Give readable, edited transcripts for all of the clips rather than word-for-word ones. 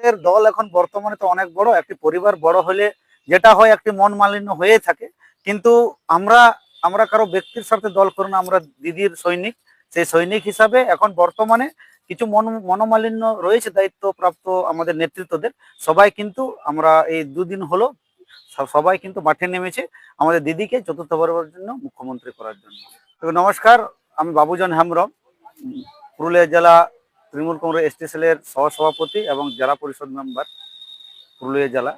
আমাদের দল এখন বর্তমানে তো অনেক বড়, একটি পরিবার বড় হলে যেটা হয় একটি মন মালিন্য হয়ে থাকে। কিন্তু আমরা আমরা কারো ব্যক্তির সাথে দল করি না, আমরা দিদির সৈনিক। সেই সৈনিক হিসাবে এখন বর্তমানে কিছু মনোমালিন্য রয়েছে দায়িত্বপ্রাপ্ত আমাদের নেতৃত্বদের। সবাই কিন্তু আমরা এই দুদিন হলো সবাই কিন্তু মাঠে নেমেছে আমাদের দিদিকে চতুর্থবারের জন্য মুখ্যমন্ত্রী করার জন্য। তো নমস্কার, আমি বাবুজান হেমব্রম, পুরুলিয়া জেলা তৃণমূল কংগ্রেস এসটি সেলের সহসভাপতি এবং জেলা পরিষদ মেম্বার পুরুলিয়া জেলা।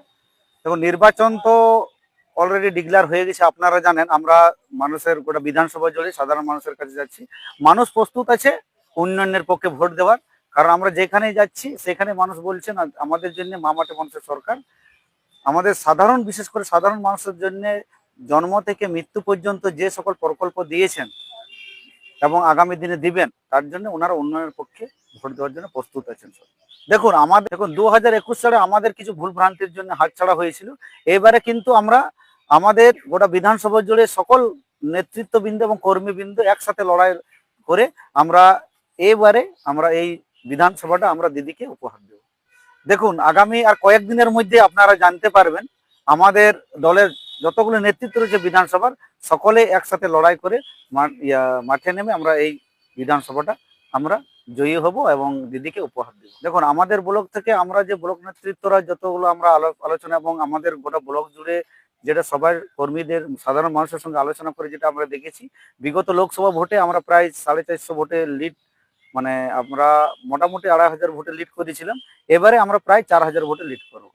দেখুন, নির্বাচন তো অলরেডি ডিক্লেয়ার হয়ে গেছে, আপনারা জানেন। আমরা মানুষের গোটা বিধানসভা জুড়ে সাধারণ মানুষের কাছে যাচ্ছি। মানুষ প্রস্তুত আছে উন্নয়নের পক্ষে ভোট দেওয়ার, কারণ আমরা যেখানেই যাচ্ছি সেখানে মানুষ বলছেন আমাদের জন্য মা মাটি মানুষের সরকার। আমাদের সাধারণ, বিশেষ করে সাধারণ মানুষের জন্য জন্ম থেকে মৃত্যু পর্যন্ত যে সকল প্রকল্প দিয়েছেন এবং আগামী দিনে দিবেন, তার জন্য ওনারা উন্নয়নের পক্ষে ভোট দেওয়ার জন্য প্রস্তুত আছেন। দেখুন, 2021 সালে আমাদের কিছু ভুল ভ্রান্তির জন্য হাতছাড়া হয়েছিল। এবারে কিন্তু আমরা আমাদের গোটা বিধানসভা জুড়ে সকল নেতৃত্ববৃন্দ এবং কর্মীবৃন্দ একসাথে লড়াই করে আমরা আমরা এই বিধানসভাটা আমরা দিদিকে উপহার দেব। দেখুন, আগামী আর কয়েকদিনের মধ্যে আপনারা জানতে পারবেন আমাদের দলের যতগুলো নেতৃত্ব রয়েছে বিধানসভার, সকলে একসাথে লড়াই করে মাঠে নেমে আমরা এই বিধানসভাটা আমরা জয়ী হব এবং দিদিকে উপহার দেব। দেখুন, আমাদের ব্লক থেকে আমরা যে ব্লক নেতৃত্বরা যতগুলো আমরা আলোচনা এবং আমাদের গোটা ব্লক জুড়ে যেটা সবার কর্মীদের সাধারণ মানুষের সঙ্গে আলোচনা করে যেটা আমরা দেখেছি, বিগত লোকসভা ভোটে আমরা প্রায় 450 ভোটে লিড, মানে আমরা মোটামুটি 2500 ভোটে লিড করেছিলাম। এবারে আমরা প্রায় 4000 ভোটে লিড করবো।